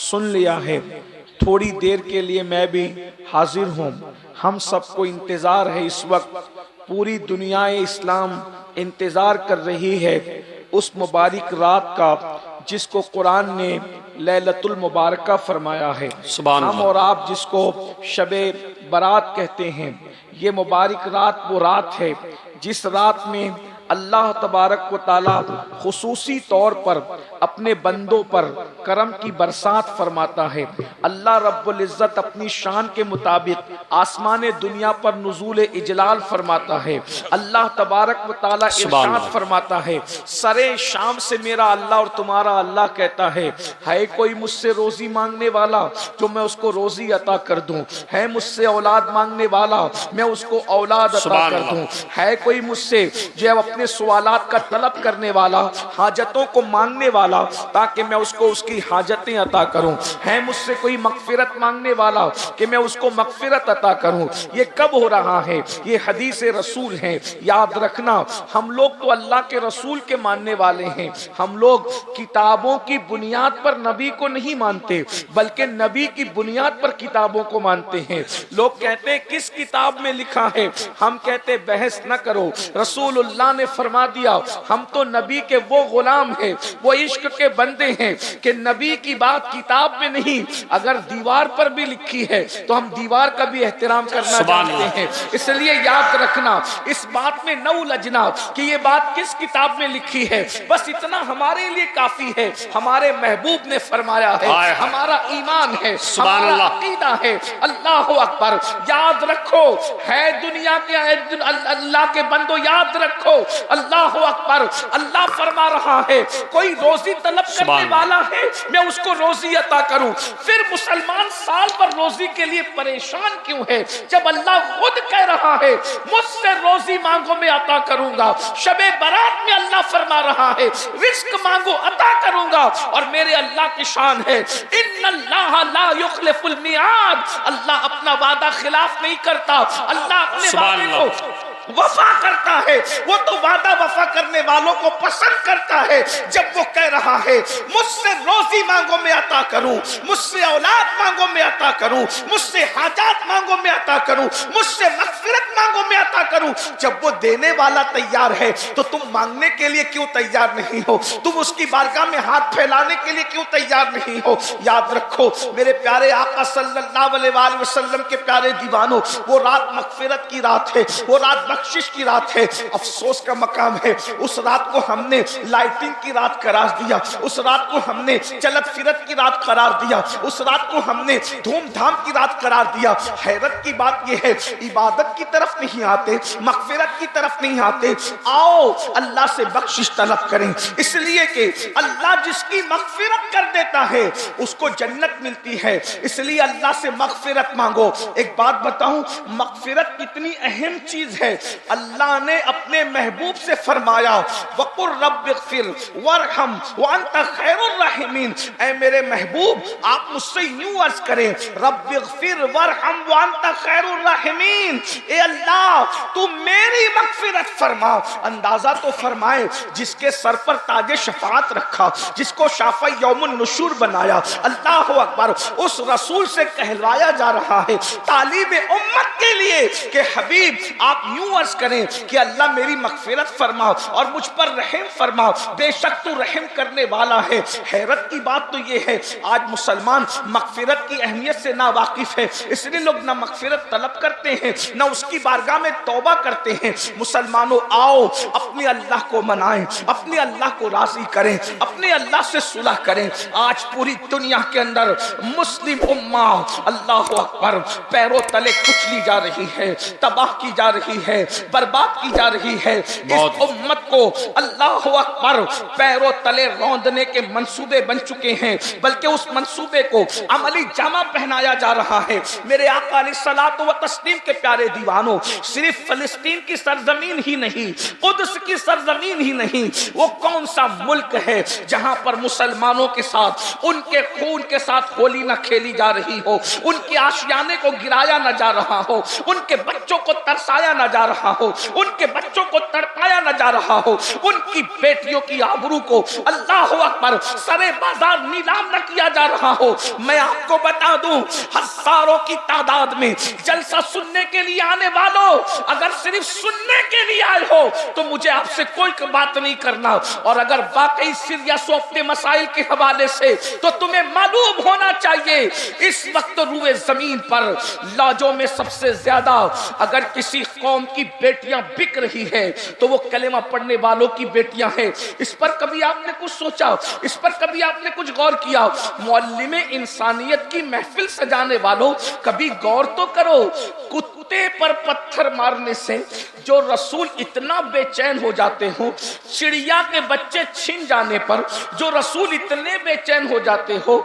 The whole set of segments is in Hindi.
सुन लिया है। थोड़ी देर के लिए मैं भी हाजिर हूँ। हम सबको इंतज़ार है, इस वक्त पूरी दुनिया इस्लाम इंतज़ार कर रही है उस मुबारक रात का जिसको कुरान ने लैलतुल मुबारका फरमाया है। हम और आप जिसको शबे बारात कहते हैं, ये मुबारक रात वो रात है जिस रात में अल्लाह तबारक व ताला खुसूसी तौर पर अपने बंदों पर करम की बरसात फरमाता है। अल्लाह रब्बुल इज़्ज़त अपनी शान के मुताबिक आसमान दुनिया पर नुज़ूल इजलाल फरमाता है। अल्लाह तबारक व ताला इरशाद फरमाता है, सरे शाम से मेरा अल्लाह और तुम्हारा अल्लाह कहता है कोई मुझसे रोजी मांगने वाला जो मैं उसको रोजी अता कर दूं, है मुझसे औलाद मांगने वाला मैं उसको औलाद अता कर दूं, है कोई मुझसे जो अपने सवालात का तलब करने वाला, हाजतों को मांगने वाला ताकि मैं उसको उसकी हाजतें अता करूं, है मुझसे कोई मगफिरत मांगने वाला कि मैं उसको मगफिरत अता करूं। ये कब हो रहा है? ये हदीस रसूल है। याद रखना, हम लोग तो अल्लाह के रसूल के मानने वाले हैं। हम लोग किताबों की बुनियाद पर नबी को नहीं मानते, बल्कि नबी की बुनियाद पर किताबों को मानते हैं। लोग कहते हैं किस किताब में लिखा है, हम कहते बहस न करो, रसूलुल्लाह ने फरमा दिया। हम तो नबी के वो गुलाम हैं, वो इश्क के बंदे हैं कि नबी की बात किताब में नहीं, अगर दीवार पर भी लिखी है तो हम दीवार का भी एहतराम करना जानते हैं। इसलिए याद रखना, इस बात में न उलझना कि ये बात किस किताब में लिखी है। बस इतना हमारे लिए काफी है, हमारे महबूब ने फरमाया है, हमारा ईमान है, हमारा अकीदा है। अल्लाह अकबर। याद रखो, है दुनिया के अल्लाह के बंदो, याद रखो, अल्लाह अकबर। अल्लाह फरमा रहा है कोई रोजी तलब करने वाला है मैं उसको रोजी अता करूं। फिर मुसलमान साल भर रोजी के लिए परेशान क्यों है, जब अल्लाह खुद कह रहा है मुझसे रोजी मांगो मैं अता करूंगा। शबे बारात में अल्लाह फरमा रहा है रिस्क मांगो अता करूंगा। और मेरे अल्लाह की शान है, इन्नल्लाह ला युखलिफुल मिआद। अल्लाह अपना वादा खिलाफ नहीं करता, अल्लाह अपने वादे को वफा करता है। वो तो वादा वफा करने वालों को पसंद करता है। जब वो कह रहा है मुझसे रोजी मांगो मैं अता करूं, मुझसे औलाद मांगो मैं अता करूं, मुझसे हाजात मांगो मैं अता करूं, मुझसे मगफिरत मांगो मैं अता करूं, जब वो देने वाला तैयार है तो तुम मांगने के लिए क्यों तैयार नहीं हो? तुम उसकी बारगाह में हाथ फैलाने के लिए क्यों तैयार नहीं हो? याद रखो मेरे प्यारे आका सल्लल्लाहु अलैहि वसल्लम के प्यारे दीवानों, वो रात मगफिरत की रात है, वो रात बख्शिश की रात है। अफसोस का मकाम है उस रात को हमने लाइटिंग की रात करार दिया, उस रात को हमने चलत फिरत की रात करार दिया, उस रात को हमने धूमधाम की रात करार दिया। हैरत की बात यह है इबादत की तरफ नहीं आते, मगफिरत की तरफ नहीं आते। आओ अल्लाह से बख्शिश तलब करें, इसलिए कि अल्लाह जिसकी मगफिरत कर देता है उसको जन्नत मिलती है। इसलिए अल्लाह से मगफिरत मांगो। एक बात बताऊं, मगफिरत कितनी अहम चीज है। अल्लाह ने अपने महबूब से फरमाया वकुर रब्बिगफिर वरहम व अंत खैरुर राहिमीन। ऐ मेरे महबूब आप मुझसे यूं अर्ज करें रब्बिगफिर वरहम व अंत खैरुर राहिमीन। ए अल्लाह तू मेरी मगफिरत फरमा। अंदाजा तो फरमाए जिसके सर पर ताजे शफाअत रखा, जिसको शाफा यौमुन नुशूर बनाया। अल्लाह अकबर। उस रसूल से कहलाया जा रहा है तालीम उम्मत के लिए कि हबीब आप यूं अर्ज करें कि अल्लाह मेरी मगफिरत फरमा और मुझ पर रहम फरमा, बेशक तू रहम करने वाला है। हैरत की बात तो ये है आज मुसलमान मगफिरत की अहमियत से ना वाकिफ है, इसलिए लोग ना मगफिरत तलब करते हैं ना उसकी बारगाह में तौबा करते हैं। मुसलमानों आओ अपने अल्लाह को मनाएं, अपने अल्लाह को राजी करें, अपने अल्लाह से सुलह करें। आज पूरी दुनिया के अंदर मुस्लिम उम्मा अल्लाह अकबर पैरों तले कुचली जा रही है, तबाह की जा रही है, बर्बाद की जा रही है। इस उम्मत को अल्लाह अकबर पैरों तले रौंदने के मंसूबे बन चुके हैं, बल्कि उस मंसूबे को अमली जामा पहनाया जा रहा है। मेरे आका अलैहिस्सलातु व तस्लीम के प्यारे दीवानों, सिर्फ फलस्तीन की सरजमीन ही नहीं, कुद्स की सरजमीन ही नहीं, वो कौन सा मुल्क है जहां पर मुसलमानों के साथ उनके खून के साथ होली न खेली जा रही हो, उनके आशियाने को गिराया न जा रहा हो, उनके बच्चों को तरसाया न जा रहा हो, उनके बच्चों को तड़पाया न जा रहा हो, उनकी बेटियों की आबरू को अल्लाह अकबर सरे बाजार नीलाम न किया जा रहा हो। मैं आपको बता दूं, हजारों की तादाद में जलसा सुनने के लिए आने वालों, अगर सिर्फ सुनने के लिए आए हो तो मुझे आपसे कोई बात नहीं करना, और अगर वाकई सीरियस हो अपने मसाइल के हवाले से तो तुम्हें मालूम होना चाहिए इस वक्त रूए जमीन पर लाजों में सबसे ज्यादा अगर किसी कौम की बेटियां बिक रही है तो वो कलेमा पढ़ने वालों की बेटियां हैं। इस पर कभी आपने कुछ सोचा? इस पर कभी आपने कुछ गौर किया? मुअल्लिमे इंसानियत की महफिल सजाने वालों, कभी गौर तो करो, कुत्ते पर पत्थर मारने से जो रसूल इतना बेचैन हो जाते हो, चिड़िया के बच्चे छिन जाने पर जो रसूल इतने बेचैन हो जाते हो,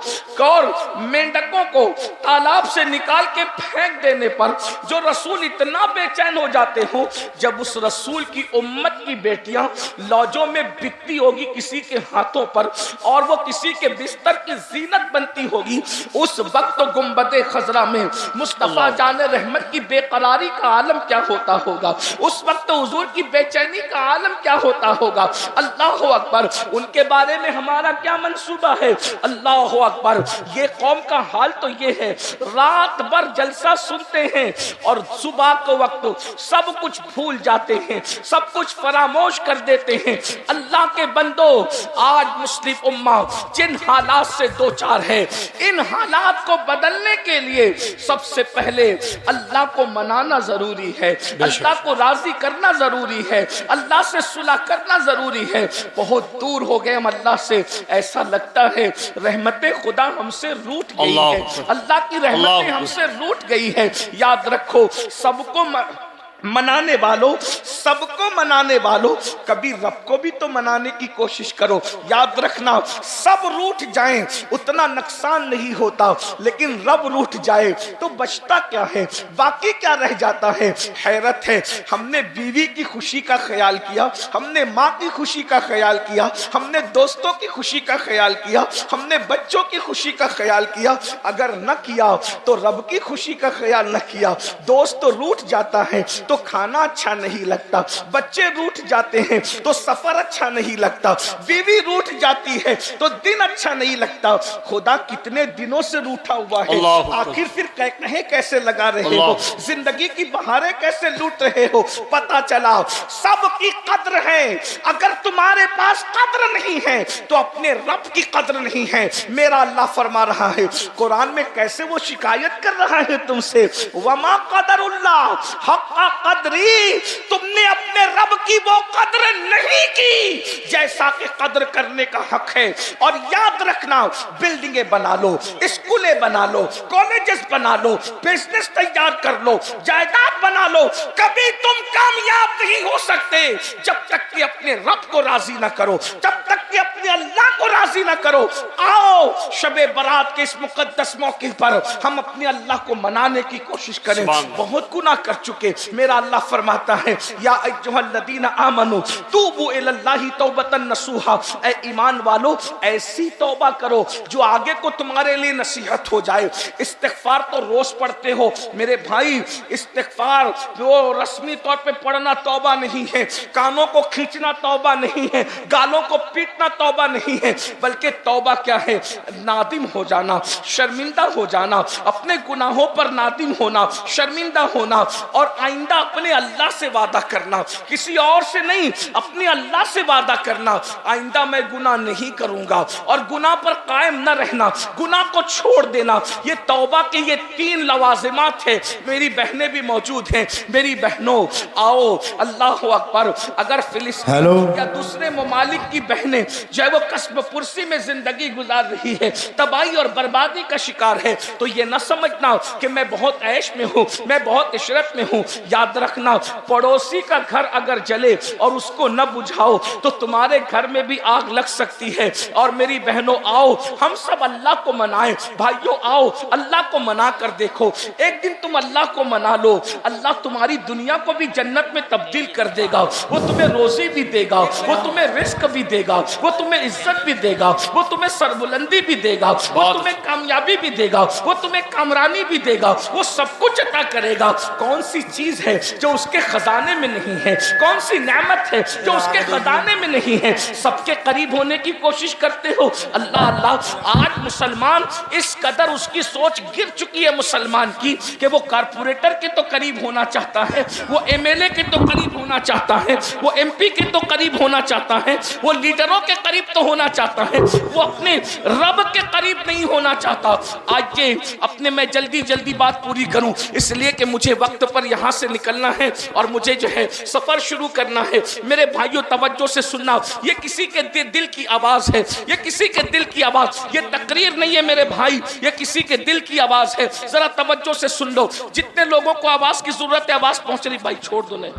और मेंढकों को तालाब से निकाल के फेंक देने पर जो रसूल इतना बेचैन हो जाते हो, जब उस रसूल की उम्मत की बेटियां लौजों में बिकती होगी किसी के हाथों पर और वो किसी के बिस्तर की जीनत बनती होगी, उस वक्त गुंबदे खजरा में मुस्तफा जाने रहमत की बेकरारी का आलम क्या होता होगा, उस वक्त हुजूर की बेचैनी का आलम क्या होता होगा। अल्लाह अकबर। उनके बारे में हमारा क्या मंसूबा है? अल्लाह अकबर। ये कौम का हाल तो ये है, रात भर जलसा सुनते हैं और सुबह को वक्त सब कुछ भूल जाते हैं, सब कुछ फरामोश कर देते हैं। अल्लाह के बंदो, आज मुस्लिम उम्मा जिन हालात से दो चार है, इन हालात को बदलने के लिए सबसे पहले अल्लाह को मनाना जरूरी है, अल्लाह को राजी करना जरूरी है, अल्लाह से सुलह करना जरूरी है। बहुत दूर हो गए हम अल्लाह से, ऐसा लगता है रहमतें खुदा हमसे रूठ गई है, अल्लाह की रहमतें हमसे रूठ गई है। याद रखो, सबको मनाने वालों, सबको मनाने वालों, कभी रब को भी तो मनाने की कोशिश करो। याद रखना, सब रूठ जाएं उतना नुकसान नहीं होता, लेकिन रब रूठ जाए तो बचता क्या है, बाकी क्या रह जाता है। हैरत है, हमने बीवी की खुशी का ख्याल किया, हमने माँ की खुशी का ख्याल किया, हमने दोस्तों की खुशी का ख्याल किया, हमने बच्चों की खुशी का ख्याल किया, अगर न किया तो रब की खुशी का ख्याल न किया। दोस्त तो रूठ जाता है तो खाना अच्छा नहीं लगता, बच्चे रूठ जाते हैं तो सफर अच्छा नहीं लगता, बीवी रूठ जाती है तो दिन अच्छा नहीं लगता। खुदा कितने दिनों से रूठा हुआ है, आखिर फिर कहे कैसे लगा रहे हो, जिंदगी की बहारें कैसे लूट रहे हो। पता चला सबकी कद्र है, अगर तुम्हारे पास कद्र नहीं है तो अपने रब की कद्र नहीं है। मेरा अल्लाह फरमा रहा है कुरान में, कैसे वो शिकायत कर रहा है तुमसे, वमा कदरुल्लाह हक़्क़ कदरी, तुमने अपने रब की वो कद्र नहीं की जैसा कि कद्र करने का हक है। और याद रखना, बिल्डिंगें बना लो, स्कूलें बना लो, कॉलेजेस बना लो, बिजनेस तैयार कर लो, जायदाद बना लो, कभी तुम कामयाब नहीं हो सकते जब तक कि अपने रब को राजी ना करो, जब तक कि अपने अल्लाह को राजी ना करो। आओ शबे बरात के इस मुकद्दस मौके पर हम अपने अल्लाह को मनाने की कोशिश करें। बहुत गुनाह कर चुके, मेरा अल्लाह फरमाता है, या अय्युहल्लज़ीना आमनू तूबू इलल्लाहि तौबतन नसूहा, ऐ ईमान वालो ऐसी तौबा करो जो आगे को तुम्हारे लिए नसीहत हो जाए। इस्तिग़फ़ार तो रोज पढ़ते हो मेरे भाई, इस्तिग़फ़ार वो रस्मी तौर पे पढ़ना तौबा नहीं है, कानों को खींचना तौबा नहीं है, गालों को पीटना तौबा नहीं है, बल्कि तौबा क्या है, नादिम हो जाना, शर्मिंदा हो जाना, अपने गुनाहों पर नादिम होना, शर्मिंदा होना, और आइंदा अपने अल्लाह से वादा करना, किसी और से नहीं, अपने अल्लाह से वादा करना, आइंदा मैं गुनाह नहीं करूंगा, और गुनाह पर कायम न रहना, गुनाह को छोड़ देना। ये तौबा के ये 3 लवाजिमात है। मेरी बहनें भी मौजूद हैं, मेरी बहनों आओ, अल्लाह अकबर। अगर फिलिस्तीन या दूसरे ममालिक की बहनें जो है वो कस्ब पुरसी में जिंदगी गुजार रही है, तबाही और बर्बादी का शिकार है, तो ये न समझना कि मैं बहुत ऐश में हूँ, मैं बहुत इशरत में हूँ। याद रखना, पड़ोसी का घर अगर जले और उसको न बुझाओ तो तुम्हारे घर में भी आग लग सकती है। और मेरी बहनों आओ, हम सब अल्लाह को मनाएं, भाइयों आओ अल्लाह को मना कर देखो। एक दिन तुम अल्लाह को मना लो, अल्लाह तुम्हारी दुनिया को भी जन्नत में तब्दील कर देगा। वो तुम्हें रोजी भी देगा, वो तुम्हें रिस्क भी देगा, वो तुम्हें इज्जत भी देगा, वो तुम्हें सरबुलंदी भी देगा, वो तुम्हें कामयाबी भी देगा, वो तुम्हें कामरानी भी देगा, वो सब कुछ अता करेगा। कौन सी चीज है है जो उसके खजाने में नहीं है? कौन सी नेमत है जो उसके खजाने में नहीं है? सबके करीब होने की कोशिश करते हो। अल्लाह अल्लाह, आज मुसलमान इस कदर उसकी सोच गिर चुकी है मुसलमान की कि वो कारपोरेटर के तो करीब होना चाहता है, वो एमएलए के तो करीब होना चाहता है, वो एमपी के तो करीब होना चाहता है, वो लीडरों के करीब तो होना चाहता है, वो अपने रब के करीब नहीं होना चाहता। आज ये अपने मैं जल्दी जल्दी बात पूरी करूं इसलिए कि मुझे वक्त पर यहां से निकलना है और मुझे जो है सफर शुरू करना है। मेरे भाइयों तवज्जो से सुनना, ये किसी के दिल की आवाज है, ये किसी के दिल की आवाज, ये तकरीर नहीं है मेरे भाई, ये किसी के दिल की आवाज है। जरा तवज्जो से सुन लो। जितने लोगों को आवाज की जरूरत है आवाज पहुंच रही, भाई छोड़ दो, नहीं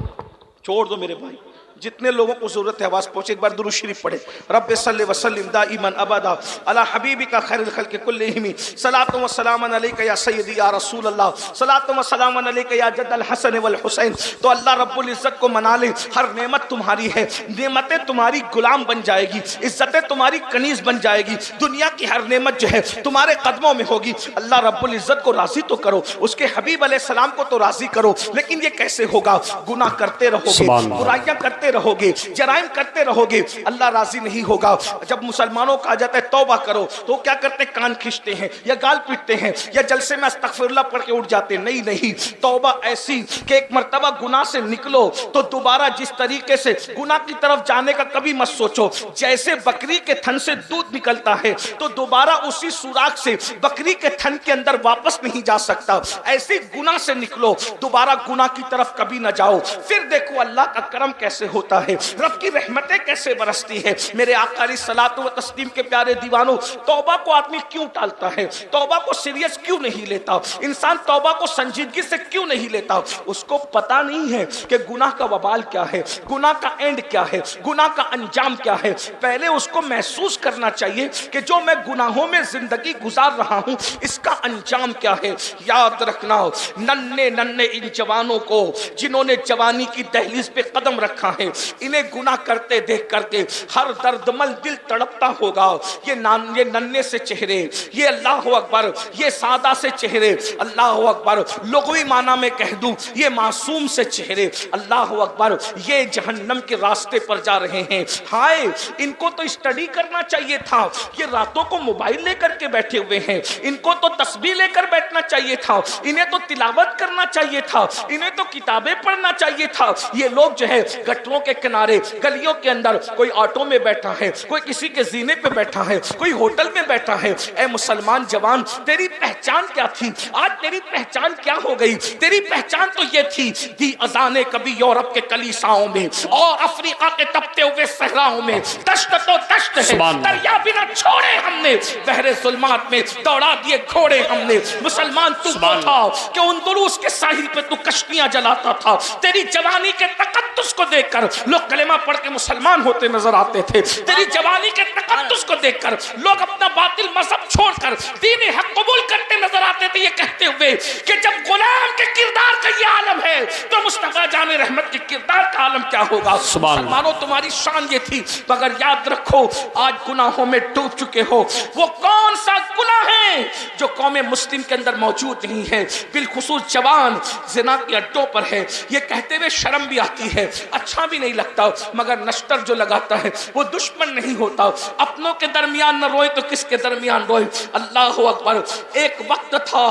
छोड़ दो मेरे भाई, जितने लोगों को जरूरत है आवाज पहुंचे। एक बार दुरूद शरीफ पढ़े। रब्बे सल्ले व सल्लिम दाइमन अबदा अला हबीबिका खैरुल खल्क़ कुल्लिहिम सलातु व सलामन अलैका या सय्यदी या रसूल अल्लाह, सलातु व सलामन अलैका या जद्दल हसन वल हुसैन। तो अल्लाह रब्बुल इज्जत को मना ले, हर नेमत तुम्हारी है, नेमतें तुम्हारी गुलाम बन जाएगी, इज्जतें तुम्हारी कनीज बन जाएगी, दुनिया की हर नेमत जो है तुम्हारे कदमों में होगी। अल्लाह रब्बुल इज्जत को राजी तो करो, उसके हबीब अलैहिस्सलाम को तो राजी करो, लेकिन ये कैसे होगा? गुनाह करते रहोगे, बुराइयां करते रहोगे, जराइम करते रहोगे, अल्लाह राजी नहीं होगा। जब मुसलमानों का आ जाता है तौबा करो तो क्या करते? कान खींचते हैं या गाल पीटते हैं या जलसे में अस्तगफिरुल्लाह पढ़ के उठ जाते। नहीं नहीं, तौबा ऐसी कि एक मर्तबा गुनाह से निकलो तो दोबारा जिस तरीके से गुनाह की तरफ जाने का कभी मत सोचो। जैसे बकरी के थन से दूध निकलता है तो दोबारा उसी सुराख से बकरी के थन के अंदर वापस नहीं जा सकता, ऐसे गुनाह से निकलो, दोबारा गुनाह की तरफ कभी ना जाओ। फिर देखो अल्लाह का करम कैसे होता है, रब की रहमतें कैसे बरसती है। मेरे आका सलातो व तस्लीम के प्यारे दीवानों, तौबा को आदमी क्यों टालता है? तौबा को सीरियस क्यों नहीं लेता? इंसान तौबा को संजीदगी से क्यों नहीं लेता? उसको पता नहीं है कि गुनाह का वबाल क्या है, गुनाह का एंड क्या है, गुनाह का अंजाम क्या है। पहले उसको महसूस करना चाहिए कि जो मैं गुनाहों में जिंदगी गुजार रहा हूं इसका अंजाम क्या है। याद रखना, नन्हे नन्हे इन जवानों को जिन्होंने जवानी की दहलीज पे कदम रखा है, इन्हें गुनाह करते देख करके हर दर्दमल दिल तड़पता होगा। ये नन्हे से चेहरे, ये अल्लाह अकबर, ये सादा से चेहरे, अल्लाह अकबर, लुग़वी माना में कह दूं ये मासूम से चेहरे, अल्लाह अकबर, ये जहन्नम के रास्ते पर जा रहे हैं। हाय, इनको तो स्टडी करना चाहिए था, ये रातों को मोबाइल लेकर के बैठे हुए हैं, इनको तो तस्बीह लेकर बैठना चाहिए था, इन्हें तो तिलावत करना चाहिए था, इन्हें तो किताबें पढ़ना चाहिए था। ये लोग जो है गटरों के किनारे, गलियों के अंदर, कोई ऑटो में बैठा है, कोई किसी के जीने पे बैठा है, कोई होटल में बैठा है। ए मुसलमान जवान, तेरी पहचान क्या थी? आज तेरी पहचान क्या हो गई? तेरी पहचान तो ये थी कि अजाने कभी यूरोप के कलीसाओं में और अफ्रीका के तपते हुए सहराओं में, तश्त तो तश्त है, दरिया भी ना छोड़े हमने, बहरे जुल्मात में दौड़ा दिए घोड़े हमने। मुसलमान तू था कि उंदुलूस के साहिल पे तू कश्तियां जलाता था। तेरी जवानी के तकद्दुस को देखकर लोग कलेमा पढ़ के मुसलमान होते नजर आते थे। तेरी जवानी के तकद्दुस को देखकर लोग अपना बातिल मजहब छोड़कर दीन हक कबूल करते नजर आते थे, ये कहते हुए कि जब गुलाम के किरदार का ये आलम है तो मुस्तफा जाने रहमत के किरदार का आलम क्या होगा। मुसलमानों, तुम्हारी शान ये थी, मगर याद रखो आज गुनाहों में डूब चुके हो। वो कौन सा गुनाह है जो कौम मुस्लिम के अंदर मौजूद नहीं है? बिलखुसूस जवान जिना के अड्डों पर है। ये कहते हुए शर्म भी आती है, अच्छा भी नहीं लगता, मगर नश्तर जो लगाता है वो दुश्मन नहीं होता। अपनों के दरमियान न रोए तो किसके दरमियान रोए। अल्लाह अकबर, एक वक्त था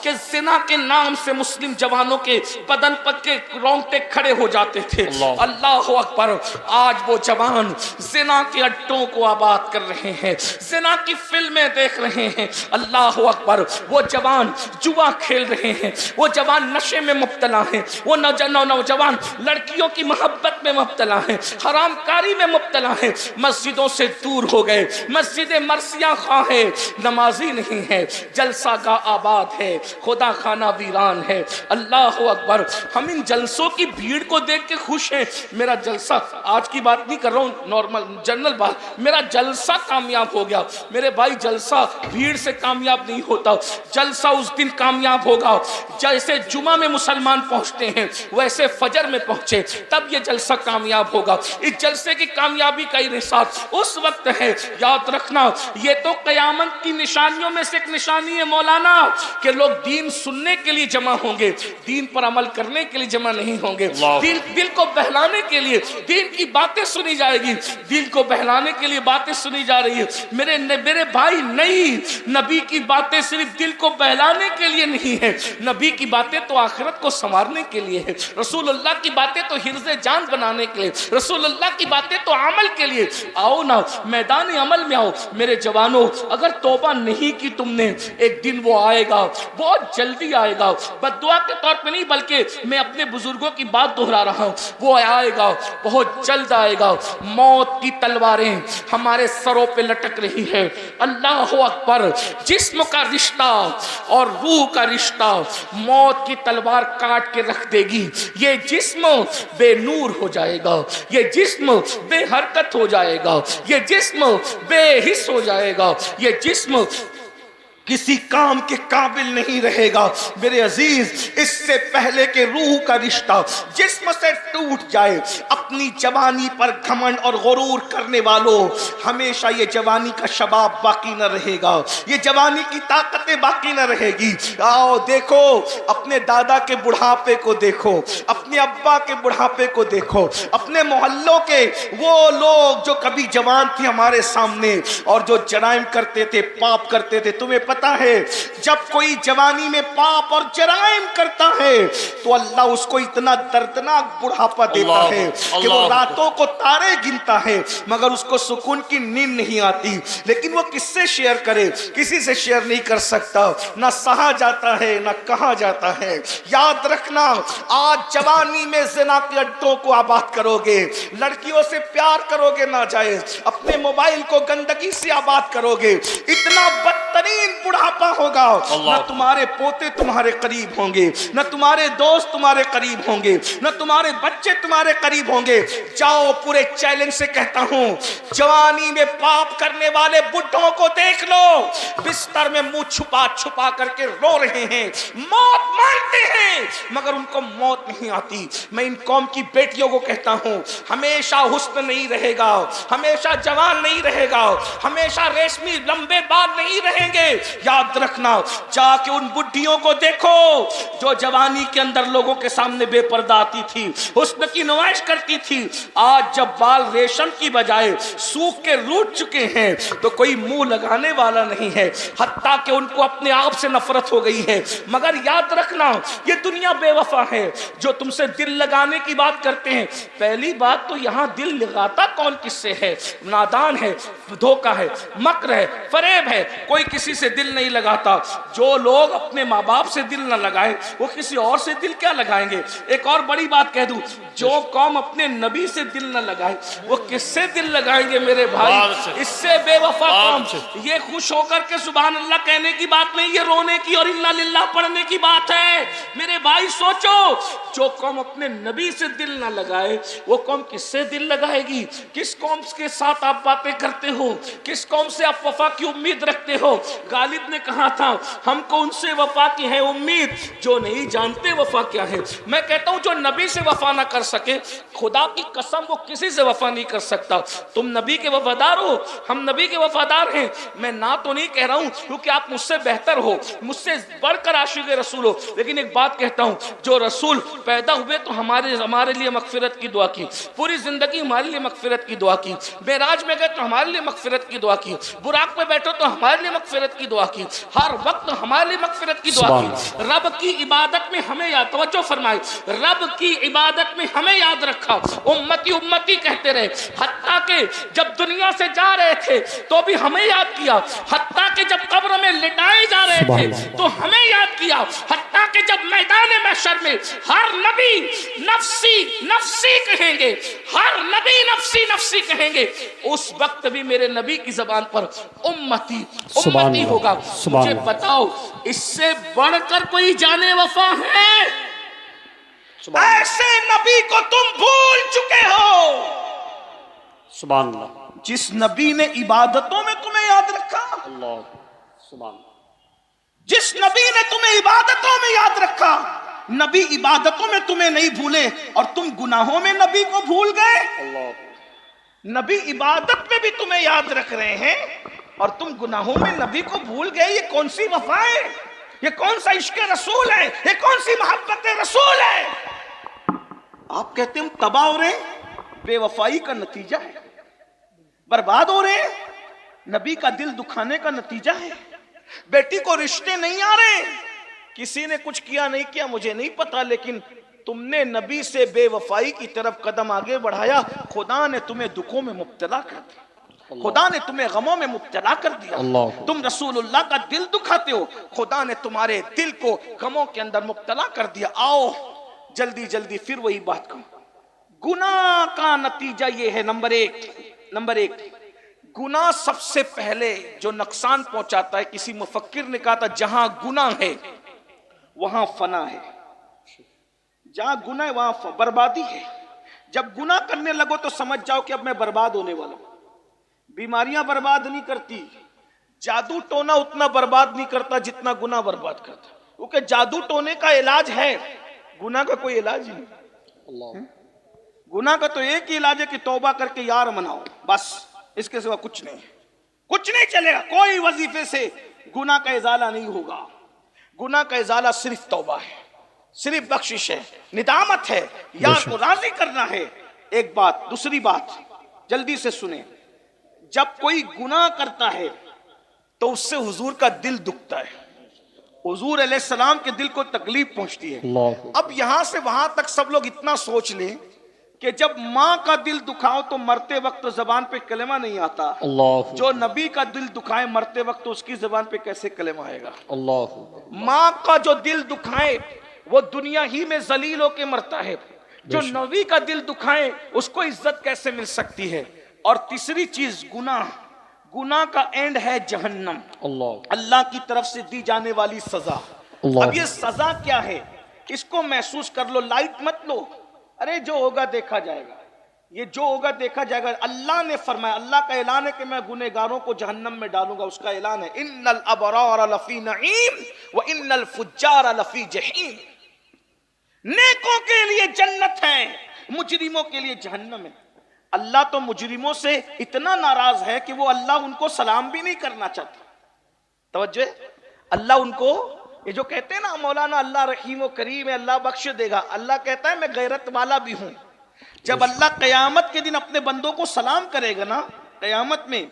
कि जिना के नाम से मुस्लिम जवानों के बदन पर के रोंगटे खड़े हो जाते थे। अल्लाह अकबर, आज वो जवान जिना के अड्डों को आबाद कर रहे हैं, जिना की फिल्में देख रहे हैं। अल्लाह अकबर, वो जवान जुआ खेल रहे हैं, वो जवान नशे में मुब्तला हैं, वो नौजवान लड़कियों की मोहब्बत में मुब्तला हैं, हरामकारी में मुब्तला हैं, मस्जिदों से दूर हो गए, मस्जिद मरसिया खा है, नमाजी नहीं है, जलसा का आबाद है, खुदा खाना वीरान है। अल्लाह अकबर, हम इन जलसों की भीड़ को देख के खुश हैं। मेरा जलसा, आज की बात नहीं कर रहा हूँ, नॉर्मल जनरल बात, मेरा जलसा कामयाब हो गया। मेरे भाई, जलसा भीड़ से कामयाब कामयाब नहीं होता, जलसा उस दिन कामयाब होगा। जैसे जुमा में मुसलमान पहुंचते हैं वैसे फजर में पहुंचे, तब ये जलसा कामयाब होगा। इस जलसे की कामयाबी का इरसाद उस वक्त है। याद रखना, ये तो कयामत की निशानियों में से एक निशानी है मौलाना, कि लोग दीन सुनने के लिए जमा होंगे, दीन पर अमल करने के लिए जमा नहीं होंगे। दिल को बहलाने के लिए दीन की बातें सुनी जाएगी, दिल को बहलाने के लिए बातें सुनी जा रही है। मेरे भाई, नहीं, नबी की बातें सिर्फ दिल को बहलाने के लिए नहीं है, नबी की बातें तो आखिरत को संवारने के लिए है। रसूलुल्लाह की बातें तो हिर्ज़े जान बनाने के लिए, रसूलुल्लाह की बातें तो अमल के लिए। आओ ना, मैदान अमल में आओ मेरे जवानों। अगर तौबा नहीं की तुमने, एक दिन वो आएगा, बहुत जल्दी आएगा। बद्दुआ के तौर पे नहीं, बल्कि मैं अपने बुजुर्गों की बात दोहरा रहा हूँ। वो आएगा, बहुत जल्द आएगा। मौत की तलवारें हमारे सरों पे लटक रही है। अल्लाह अकबर। जिस्म का रिश्ता और रूह का रिश्ता मौत की तलवार काट के रख देगी। ये जिस्म बेनूर हो जाएगा, ये जिस्म बेहरकत हो जाएगा, ये जिस्म बेहिस हो जाएगा, ये जिस्म किसी काम के काबिल नहीं रहेगा। मेरे अजीज, इससे पहले के रूह का रिश्ता जिस्म से टूट जाए, अपनी जवानी पर घमंड और गुरूर करने वालों, हमेशा ये जवानी का शबाब बाकी न रहेगा, ये जवानी की ताकतें बाकी न रहेगी। आओ देखो, अपने दादा के बुढ़ापे को देखो, अपने अब्बा के बुढ़ापे को देखो, अपने मोहल्लों के वो लोग जो कभी जवान थे हमारे सामने और जो जराइम करते थे, पाप करते थे। तुम्हें पता है, जब कोई जवानी में पाप और जराइम करता है तो अल्लाह उसको इतना दर्दनाक बुढ़ापा देता है कि वो रातों को तारे गिनता है मगर उसको सुकून की नींद नहीं आती। लेकिन वो किससे शेयर करे? किसी से शेयर नहीं कर सकता, ना सहा जाता है ना कहा जाता है। याद रखना, आज जवानी में ज़िना के अड्डों को आबाद करोगे, लड़कियों से प्यार करोगे नाजायज, अपने मोबाइल को गंदगी से आबाद करोगे, इतना बदतरीन बुढ़ापा होगा। न तुम्हारे पोते तुम्हारे करीब होंगे, न तुम्हारे दोस्त तुम्हारे करीब होंगे, न तुम्हारे बच्चे तुम्हारे करीब होंगे। जाओ, पूरे चैलेंज से कहता हूं, जवानी में पाप करने वाले बुढ़ों को देख लो, बिस्तर में मुंह छुपा छुपा करके रो रहे हैं, मौत मांगते हैं मगर उनको मौत नहीं आती। मैं इन कौम की बेटियों को कहता हूं, हमेशा हुस्न नहीं रहेगा, हमेशा जवान नहीं रहेगा, हमेशा रेशमी लंबे बाल नहीं रहेंगे। याद रखना, जाके उन बुढ़ियों को देखो जो जवानी के अंदर लोगों के सामने बेपर्दा आती थी, हुस्न की नुमाइश करती थी। आज जब बाल रेशम की बजाय सूख के रूठ चुके हैं तो कोई मुंह लगाने वाला नहीं है, हत्ता कि उनको अपने आप से नफरत हो गई है। मगर याद रखना, ये दुनिया बेवफा है। जो तुमसे दिल लगाने की बात करते हैं, पहली बात तो यहाँ दिल लगाता कौन किससे है? नादान है, धोखा है, मक्र है, फरेब है, कोई किसी से दिल नहीं लगाता। जो लोग अपने माँ बाप से दिल न लगाए वो किसी और से दिल क्या लगाएंगे? एक और बड़ी बात कह दूं, जो कौम अपने नबी से दिल न लगाए वो किससे दिल लगाएंगे मेरे भाई? इससे बेवफा कौम। ये खुश होकर के सुभान अल्लाह कहने की बात नहीं, ये रोने की और इन्ना लिल्लाह पढ़ने की बात है। मेरे भाई सोचो, जो कौम अपने नबी से दिल न लगाए वो कौम किससे दिल लगाएगी? किस कौम के साथ आप बातें करते हो? किस कौम से आप वफा की उम्मीद रखते हो? गालिब ने कहा था, हमको उनसे वफा की है उम्मीद जो नहीं जानते वफा क्या है। मैं कहता हूं, जो नबी से वफा ना कर सके, खुदा की कसम वो किसी से वफा नहीं कर सकता। तुम नबी के वफादार हो, हम नबी के वफादार हैं। मैं ना तो नहीं कह रहा हूं क्योंकि आप मुझसे बेहतर हो, मुझसे बढ़कर आशिक रसूल हो, लेकिन एक बात कहता हूं, जो रसूल पैदा हुए तो हमारे लिए मगफिरत की दुआ की, पूरी जिंदगी हमारे लिए मगफिरत की दुआ की, मेराज में गए तो हमारे लिए मगफिरत की दुआ की, बुराक में बैठो तो हमारे लिए मगफिरत की दुआ की, हर वक्त हमारे लिए मगफिरत की दुआ की। रब की इबादत में हमें याद, तवज्जो फरमाए, रब की इबादत में हमें याद रखा, उम्मती उम्मती कहते रहे। हत्ता के जब दुनिया से जा रहे थे तो भी हमें याद किया, हत्ता के जब कब्र में लिटाए जा रहे थे तो हमें याद किया, हत्ता के जब मैदान महशर में हर नबी नफ्सी नफ्सी कहेंगे, हर नबी नफ्सी नफ्सी कहेंगे, उस वक्त भी मेरे नबी की जबान पर उम्मती उम्मती होगा। मुझे बताओ, इससे बढ़कर कोई जाने वफा है? ऐसे नबी को तुम भूल चुके हो, सुभान अल्लाह, जिस नबी ने इबादतों में तुम्हें याद रखा। अल्लाह सुभान। जिस नबी ने तुम्हें इबादतों में याद रखा, नबी इबादतों में तुम्हें नहीं भूले और तुम गुनाहों में नबी को भूल गए। नबी इबादत में भी तुम्हें याद रख रहे हैं और तुम गुनाहों में नबी को भूल गए। ये कौन सी वफा है? ये कौन सा इश्क रसूल है? ये कौन सी मोहब्बत रसूल है? आप कहते हैं हम तबाह हो रहे हैं, बेवफाई का नतीजा है। बर्बाद हो रहे हैं, नबी का दिल दुखाने का नतीजा है। बेटी को रिश्ते नहीं आ रहे, किसी ने कुछ किया नहीं किया मुझे नहीं पता, लेकिन तुमने नबी से बेवफाई की तरफ कदम आगे बढ़ाया, खुदा ने तुम्हें दुखों में मुब्तला कर दिया, खुदा ने तुम्हें गमों में मुब्तला कर दिया। तुम रसूलुल्लाह का दिल दुखाते हो, खुदा ने तुम्हारे दिल को गमों के अंदर मुब्तला कर दिया। आओ जल्दी जल्दी फिर वही बात कहूं, गुनाह का नतीजा ये है। नंबर एक गुनाह सबसे पहले जो नुकसान पहुंचाता है, किसी मुफक्किर ने कहा था जहां गुनाह है वहां फना है, जहां गुनाह है वहां बर्बादी है। जब गुनाह करने लगो तो समझ जाओ कि अब मैं बर्बाद होने वाला हूं। बीमारियां बर्बाद नहीं करती, जादू टोना उतना बर्बाद नहीं करता जितना गुनाह बर्बाद करता, क्योंकि जादू टोने का इलाज है, गुनाह का कोई इलाज नहीं। गुनाह का तो एक ही इलाज है कि तौबा करके यार मनाओ, बस, इसके सिवा कुछ नहीं, कुछ नहीं चलेगा। कोई वजीफे से गुनाह का इजाला नहीं होगा। गुनाह का इजाला सिर्फ तौबा है, सिर्फ बख्शिश है, निदामत है, यार को राजी करना है। एक बात। दूसरी बात जल्दी से सुने, जब कोई गुनाह करता है तो उससे हुजूर का दिल दुखता है, हुजूर अलैहिस्सलाम के दिल को तकलीफ पहुंचती है। अब यहां से वहां तक सब लोग इतना सोच लें कि जब माँ का दिल दुखाओ तो मरते वक्त तो जबान पे कलेमा नहीं आता, जो नबी का दिल दुखाए मरते वक्त तो उसकी जबान पे कैसे कलेमा आएगा? माँ का जो दिल दुखाए वो दुनिया ही में जलील होके मरता है, जो नबी का दिल दुखाए उसको इज्जत कैसे मिल सकती है? और तीसरी चीज गुनाह, गुनाह का एंड है जहन्नम, अल्लाह की तरफ से दी जाने वाली सजा। अब ये सजा क्या है इसको महसूस कर लो, लाइट मत लो, अरे जो होगा देखा जाएगा, ये जो होगा देखा जाएगा। अल्लाह ने फरमाया, अल्लाह का ऐलान है कि मैं गुनहगारों को जहन्नम में डालूंगा, उसका ऐलान है, इन्नल अबरार लफी नईम व इन्नल फुज्जार लफी जहीम। नेकों के लिए जन्नत है, मुजरिमों के लिए जहन्नम है। अल्लाह तो मुजरिमों से इतना नाराज है कि वो अल्लाह उनको सलाम भी नहीं करना चाहता। तवज्जो, अल्लाह उनको, ये जो कहते हैं ना मौलाना अल्लाह रहीम व करीम है, अल्लाह बख्श देगा, अल्लाह कहता है मैं गैरत वाला भी हूं। जब अल्लाह कयामत के दिन अपने बंदों को सलाम करेगा ना, कयामत में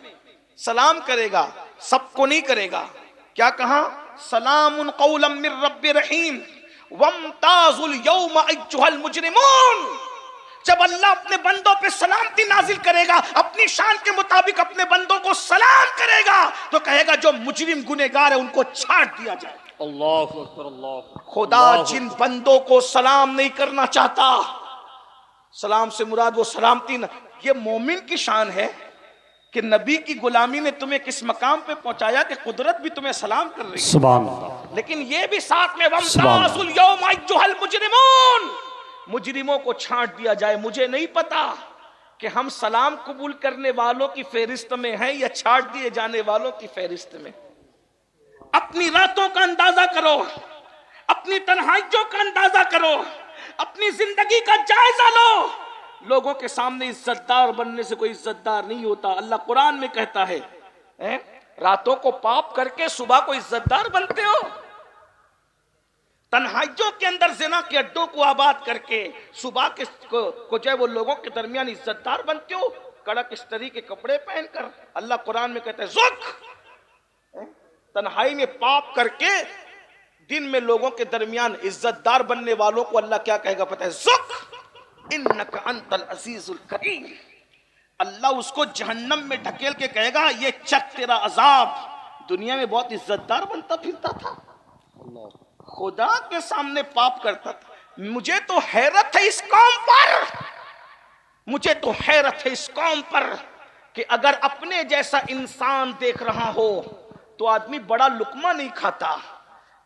सलाम करेगा, सबको नहीं करेगा। क्या कहा? सलामुन कौलम मिर रब्बिर रहीम वमताजुल यौम अय्युहल मुजरिमून। जब अल्लाह अपने बंदों पे सलामती नाजिल करेगा, अपनी शान के मुताबिक अपने बंदों को सलाम करेगा, तो कहेगा जो मुजरिम गुनहगार है उनको छांट दिया जाए। अल्लाह अकबर, अल्लाह। खुदा जिन बंदों को सलाम नहीं करना चाहता, सलाम से मुराद वो सलामती न, ये मोमिन की शान है कि नबी की गुलामी ने तुम्हें किस मकाम पे पहुंचाया कि कुदरत भी तुम्हें सलाम कर रही है। सुभान अल्लाह। लेकिन ये भी साथ में वमताजुल यौम अय्युहल मुजरिमून, मुजरिमों को छांट दिया जाए। मुझे नहीं पता कि हम सलाम कबूल करने वालों की फहरिस्त में हैं या छांट दिए जाने वालों की फहरिस्त में। अपनी रातों का अंदाजा करो, अपनी तन्हाइयों का अंदाजा करो, अपनी जिंदगी का जायजा लो। लोगों के सामने इज्जतदार बनने से कोई इज्जतदार नहीं होता। अल्लाह कुरान में कहता है, रातों को पाप करके सुबह को इज्जतदार बनते हो। तन्हाइयों के अंदर जिना के अड्डों को आबाद करके सुबह के को जो है वो लोगों के दरमियान इज्जतदार बनते हो, कड़क इस्तरी के कपड़े पहनकर। अल्लाह कुरान में कहता है ज़ुक, तन्हाई में पाप करके दिन में लोगों के दरमियान इज्जतदार बनने वालों को अल्लाह क्या कहेगा पता है? ज़ुक इन्नका अंतल अजीजुल करीम। अल्लाह उसको जहन्नम में ढकेल के कहेगा ये चक तेरा अजाब। दुनिया में बहुत इज्जतदार बनता फिरता था, खुदा के सामने पाप करता था। मुझे तो हैरत है इस कौम पर, मुझे तो हैरत है इस कौम पर कि अगर अपने जैसा इंसान देख रहा हो तो आदमी बड़ा लुकमा नहीं खाता,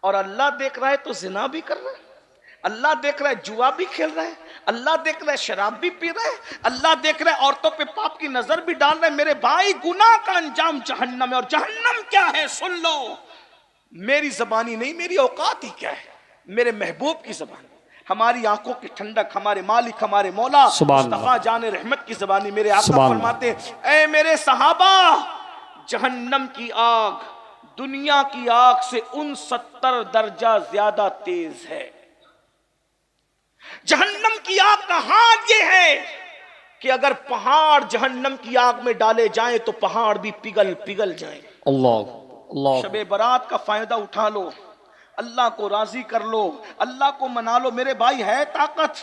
और अल्लाह देख रहा है तो जिना भी कर रहा है, अल्लाह देख रहा है जुआ भी खेल रहा है, अल्लाह देख रहा है शराब भी पी रहा है, अल्लाह देख रहा है औरतों पे पाप की नजर भी डाल रहा है। मेरे भाई गुनाह का अंजाम जहन्नम है। और जहन्नम क्या है सुन लो, मेरी जबानी नहीं, मेरी औकात ही क्या है, मेरे महबूब की जबानी, हमारी आंखों की ठंडक, हमारे मालिक, हमारे मौला मुस्तफा जान रहमत की जबानी। मेरे आका फरमाते, ऐ मेरे सहाबा, जहन्नम की आग दुनिया की आग से 69 दर्जा ज्यादा तेज है। जहन्नम की आग का हाल ये है कि अगर पहाड़ जहन्नम की आग में डाले जाएं तो पहाड़ भी पिघल पिघल जाएं। अल्लाह, शबे बारात का फायदा उठा लो, अल्लाह को राजी कर लो, अल्लाह को मना लो। मेरे भाई है ताकत,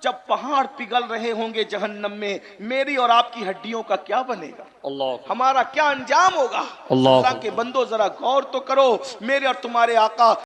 जब पहाड़ पिघल रहे होंगे जहन्नम में, मेरी और आपकी हड्डियों का क्या बनेगा? अल्लाह, हमारा क्या अंजाम होगा? अल्लाह के बंदो जरा गौर तो करो, मेरे और तुम्हारे आका